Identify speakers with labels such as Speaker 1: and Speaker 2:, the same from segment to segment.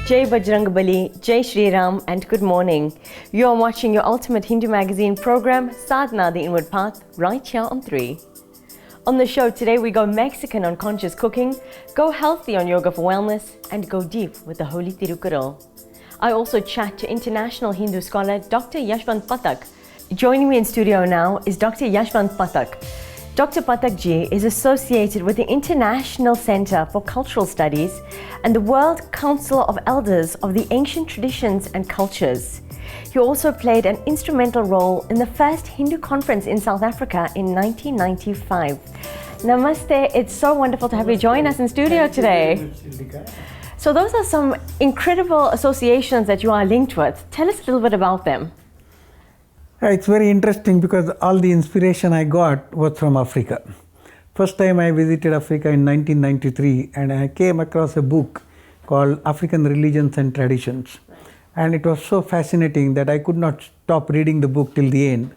Speaker 1: Jai Bajrangbali, Jai Shri Ram, and good morning. You are watching your ultimate Hindu magazine program, Sadhana the Inward Path, right here on 3. On the show today, we go Mexican on conscious cooking, go healthy on yoga for wellness, and go deep with the Holy Tirukkural. I also chat to international Hindu scholar Dr Yashwant Pathak. Joining me in studio now is Dr Yashwant Pathak. Dr. Pathak ji is associated with the International Center for Cultural Studies and the World Council of Elders of the Ancient Traditions and Cultures. He also played an instrumental role in the first Hindu conference in South Africa in 1995. Namaste, it's so wonderful to have you join us in studio today. So those are some incredible associations that you are linked with. Tell us a little bit about them.
Speaker 2: It's very interesting because all the inspiration I got was from Africa. First time I visited Africa in 1993 and I came across a book called African Religions and Traditions. And it was so fascinating that I could not stop reading the book till the end.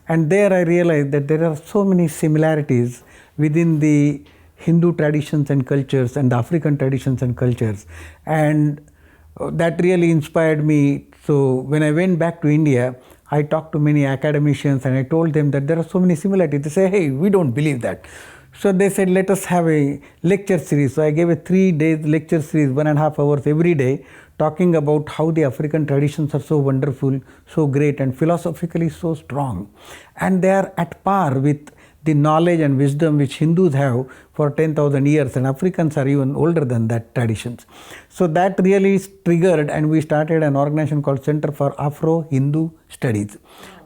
Speaker 2: And there I realized that there are so many similarities within the Hindu traditions and cultures and the African traditions and cultures. And that really inspired me. So when I went back to India, I talked to many academicians and I told them that there are so many similarities. They say, hey, we don't believe that. So they said, let us have a lecture series. So I gave a 3-day lecture series, 1.5 hours every day, talking about how the African traditions are so wonderful, so great, and philosophically so strong. And they are at par with the knowledge and wisdom which Hindus have for 10,000 years, and Africans are even older than that traditions. So that really triggered, and we started an organization called Center for Afro-Hindu Studies.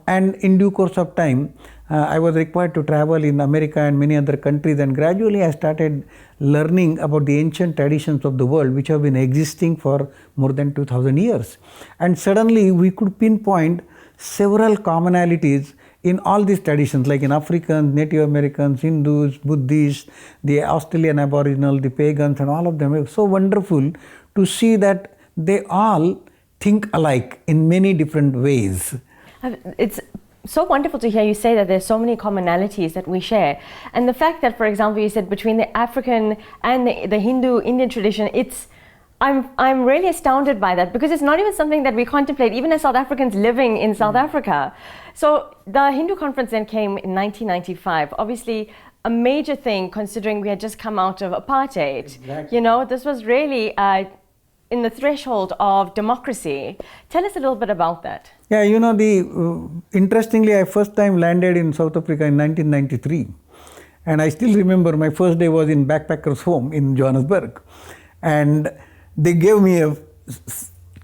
Speaker 2: And in due course of time, I was required to travel in America and many other countries, and gradually I started learning about the ancient traditions of the world which have been existing for more than 2,000 years. And suddenly we could pinpoint several commonalities in all these traditions, like in Africans, Native Americans, Hindus, Buddhists, the Australian Aboriginal, the pagans, and all of them. It was so wonderful to see that they all think alike in many different ways.
Speaker 1: It's so wonderful to hear you say that there's so many commonalities that we share. And the fact that, for example, you said between the African and the Hindu Indian tradition, I'm really astounded by that, because it's not even something that we contemplate, even as South Africans living in South Africa. So the Hindu conference then came in 1995. Obviously, a major thing considering we had just come out of apartheid.
Speaker 2: Exactly.
Speaker 1: You know, this was really in the threshold of democracy. Tell us a little bit about that.
Speaker 2: Yeah, you know, interestingly, I first time landed in South Africa in 1993. And I still remember my first day was in backpacker's home in Johannesburg. And they gave me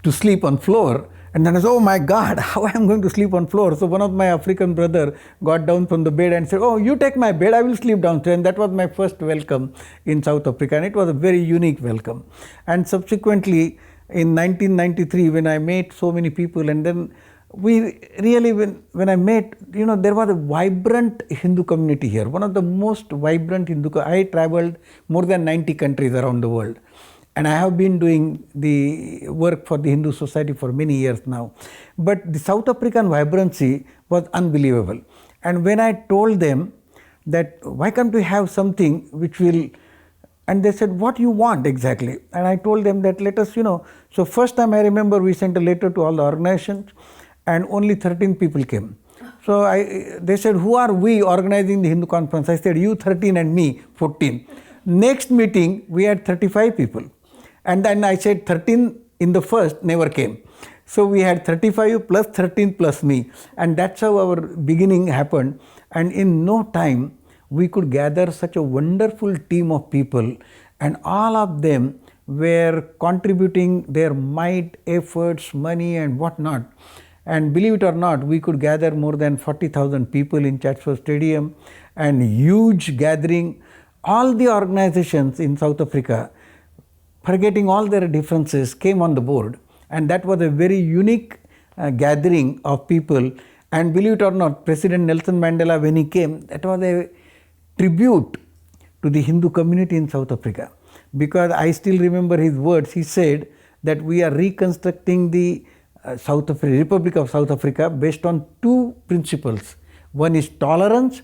Speaker 2: to sleep on floor. And then I said, oh my God, how am I going to sleep on floor? So one of my African brother got down from the bed and said, oh, you take my bed, I will sleep downstairs. And that was my first welcome in South Africa. And it was a very unique welcome. And subsequently, in 1993, when I met so many people, and then we really, when I met, you know, there was a vibrant Hindu community here. One of the most vibrant I traveled more than 90 countries around the world. And I have been doing the work for the Hindu Society for many years now. But the South African vibrancy was unbelievable. And when I told them that, why can't we have something which will, and they said, what you want exactly? And I told them that let us, you know, so first time I remember we sent a letter to all the organizations and only 13 people came. So they said, who are we organizing the Hindu conference? I said, you 13 and me 14. Next meeting, we had 35 people. And then I said 13 in the first never came. So we had 35 plus 13 plus me. And that's how our beginning happened. And in no time, we could gather such a wonderful team of people. And all of them were contributing their might, efforts, money and whatnot. And believe it or not, we could gather more than 40,000 people in Chatsworth Stadium and huge gathering. All the organizations in South Africa, forgetting all their differences, came on the board. And that was a very unique gathering of people. And believe it or not, President Nelson Mandela, when he came, that was a tribute to the Hindu community in South Africa. Because I still remember his words. He said that we are reconstructing the Republic of South Africa based on 2 principles. One is tolerance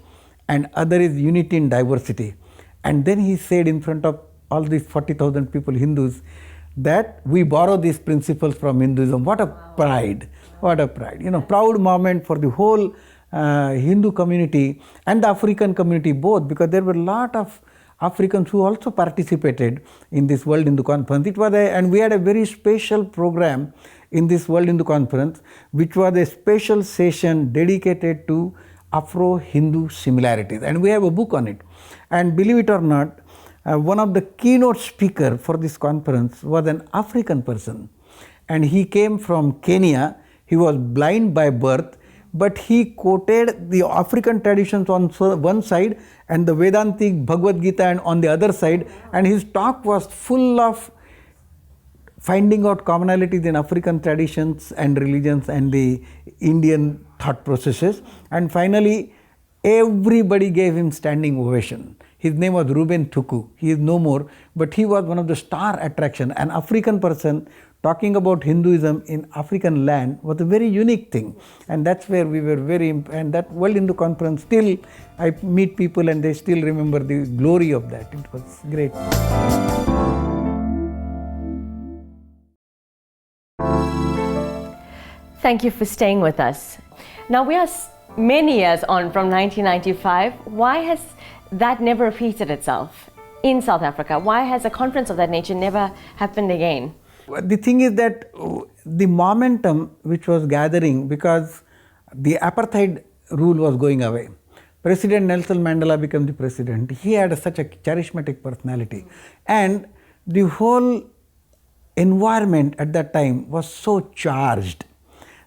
Speaker 2: and other is unity in diversity. And then he said in front of all these 40,000 people, Hindus, that we borrow these principles from Hinduism. What a pride! What a pride! Proud moment for the whole Hindu community and the African community both, because there were a lot of Africans who also participated in this World Hindu Conference. And we had a very special program in this World Hindu Conference, which was a special session dedicated to Afro-Hindu similarities. And we have a book on it. And believe it or not, one of the keynote speakers for this conference was an African person. And he came from Kenya. He was blind by birth, but he quoted the African traditions on one side and the Vedantic Bhagavad Gita on the other side. And his talk was full of finding out commonalities in African traditions and religions and the Indian thought processes. And finally, everybody gave him standing ovation. His name was Ruben Tuku. He is no more, but he was one of the star attraction. An African person talking about Hinduism in African land was a very unique thing. And that's where we were and that World Hindu Conference, still I meet people and they still remember the glory of that. It was great.
Speaker 1: Thank you for staying with us. Now we are many years on from 1995. Why has that never repeated itself in South Africa? Why has a conference of that nature never happened again?
Speaker 2: The thing is that the momentum which was gathering, because the apartheid rule was going away. President Nelson Mandela became the president. He had such a charismatic personality. And the whole environment at that time was so charged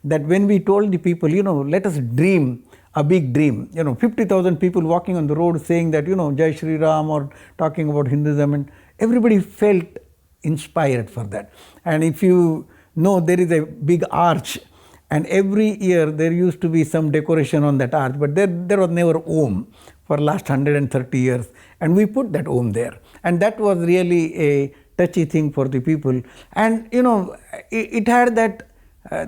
Speaker 2: that when we told the people, let us dream a big dream, 50,000 people walking on the road saying that, Jai Shri Ram, or talking about Hinduism, and everybody felt inspired for that. And if you know, there is a big arch, and every year there used to be some decoration on that arch, but there was never Om for last 130 years. And we put that Om there. And that was really a touchy thing for the people. And, it had that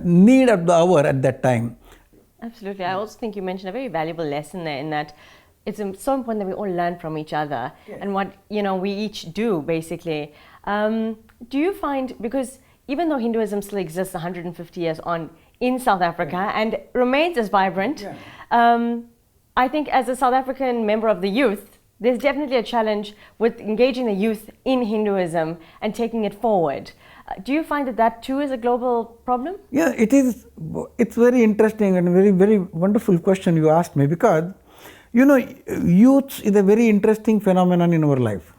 Speaker 2: need of the hour at that time.
Speaker 1: Absolutely. I also think you mentioned a very valuable lesson there, in that it's so important that we all learn from each other, and what we each do basically. Do you find, because even though Hinduism still exists 150 years on in South Africa and remains as vibrant, I think as a South African member of the youth, there's definitely a challenge with engaging the youth in Hinduism and taking it forward. Do you find that too is a global problem?
Speaker 2: Yeah, it is. It's very interesting and very, very wonderful question you asked me, because, youth is a very interesting phenomenon in our life.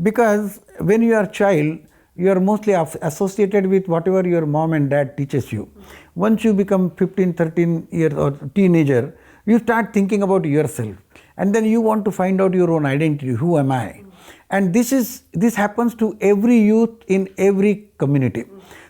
Speaker 2: Because when you are a child, you are mostly associated with whatever your mom and dad teaches you. Once you become 15, 13 years or teenager, you start thinking about yourself. And then you want to find out your own identity. Who am I? And this happens to every youth in every community.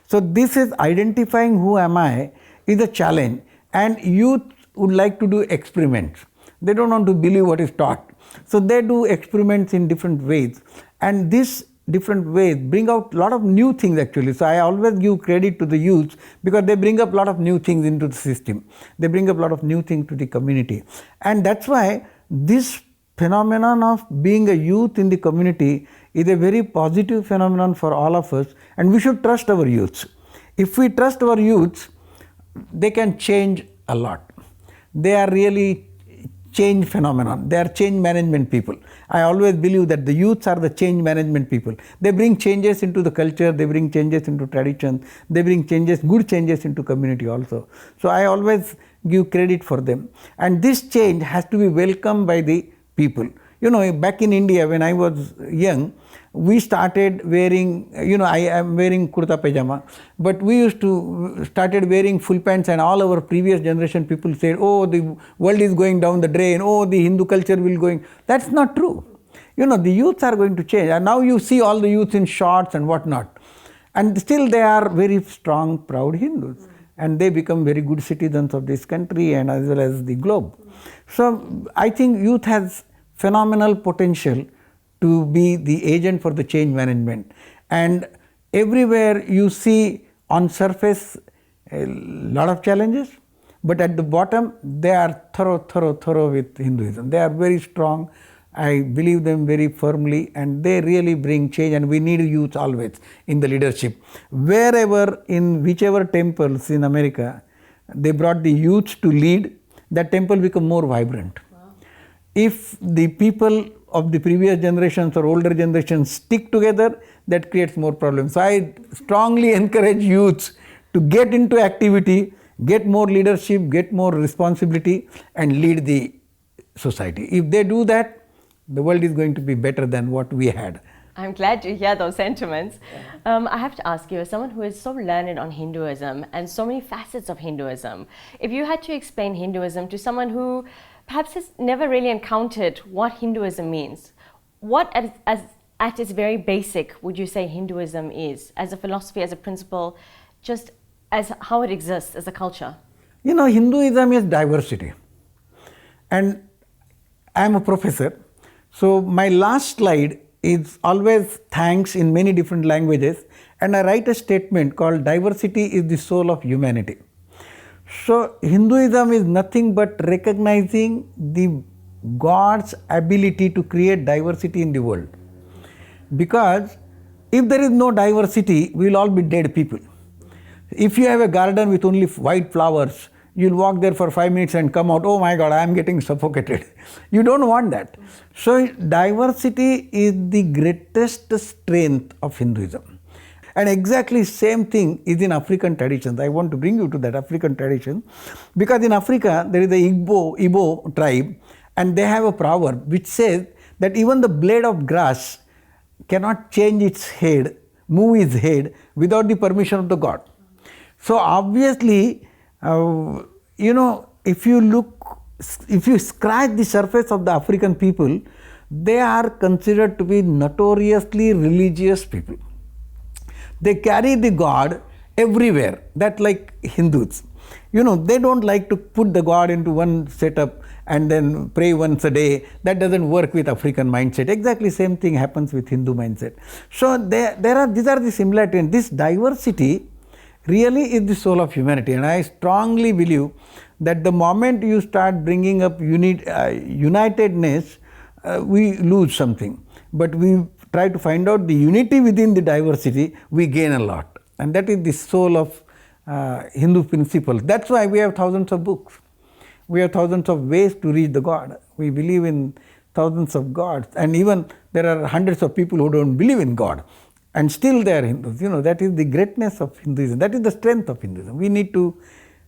Speaker 2: So this is identifying who am I is a challenge. And youth would like to do experiments. They don't want to believe what is taught. So they do experiments in different ways. And these different ways bring out a lot of new things actually. So I always give credit to the youth, because they bring up a lot of new things into the system. They bring up a lot of new things to the community. And that's why this phenomenon of being a youth in the community is a very positive phenomenon for all of us, and we should trust our youths. If we trust our youths, they can change a lot. They are really change phenomenon. They are change management people. I always believe that the youths are the change management people. They bring changes into the culture, they bring changes into tradition, they bring changes, good changes into community also. So I always give credit for them. And this change has to be welcomed by the people. Back in India when I was young, we started wearing, I am wearing kurta pajama, but we used to started wearing full pants, and all our previous generation people said, oh, the world is going down the drain, oh, the Hindu culture will going. That's not true. The youths are going to change. And now you see all the youths in shorts and whatnot. And still they are very strong, proud Hindus. And they become very good citizens of this country and as well as the globe. So I think youth has phenomenal potential to be the agent for the change management. And everywhere you see on surface a lot of challenges, but at the bottom they are thorough with Hinduism. They are very strong I believe them very firmly, and they really bring change, and we need youth always in the leadership. Wherever, in whichever temples in America, they brought the youth to lead, that temple become more vibrant. Wow. If the people of the previous generations or older generations stick together, that creates more problems. So I strongly encourage youths to get into activity, get more leadership, get more responsibility, and lead the society. If they do that, the world is going to be better than what we had.
Speaker 1: I'm glad to hear those sentiments. I have to ask you, as someone who is so learned on Hinduism and so many facets of Hinduism, if you had to explain Hinduism to someone who perhaps has never really encountered what Hinduism means, what at its very basic would you say Hinduism is, as a philosophy, as a principle, just as how it exists as a culture?
Speaker 2: You know, Hinduism is diversity. And I am a professor, so my last slide is always thanks in many different languages, and I write a statement called diversity is the soul of humanity. So Hinduism is nothing but recognizing the God's ability to create diversity in the world. Because if there is no diversity, we will all be dead people. If you have a garden with only white flowers, you'll walk there for 5 minutes and come out, oh my God, I am getting suffocated. You don't want that. So diversity is the greatest strength of Hinduism. And exactly same thing is in African traditions. I want to bring you to that African tradition, because in Africa there is the Igbo tribe, and they have a proverb which says that even the blade of grass cannot change its head, move its head without the permission of the God. So obviously, if you scratch the surface of the African people, they are considered to be notoriously religious people. They carry the God everywhere. That like Hindus. They don't like to put the God into one setup and then pray once a day. That doesn't work with African mindset. Exactly same thing happens with Hindu mindset. So these are the similarities. And this diversity really is the soul of humanity. And I strongly believe that the moment you start bringing up unitedness, we lose something. But we try to find out the unity within the diversity, we gain a lot. And that is the soul of Hindu principles. That's why we have thousands of books. We have thousands of ways to reach the God. We believe in thousands of gods. And even there are hundreds of people who don't believe in God. And still they are Hindus. That is the greatness of Hinduism. That is the strength of Hinduism. We need to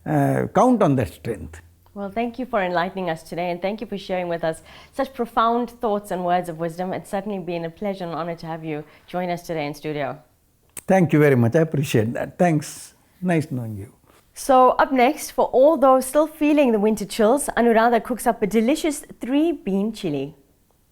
Speaker 2: count on that strength.
Speaker 1: Well, thank you for enlightening us today, and thank you for sharing with us such profound thoughts and words of wisdom. It's certainly been a pleasure and honor to have you join us today in studio.
Speaker 2: Thank you very much. I appreciate that. Thanks. Nice knowing you.
Speaker 1: So up next, for all those still feeling the winter chills, Anuradha cooks up a delicious 3-bean chili.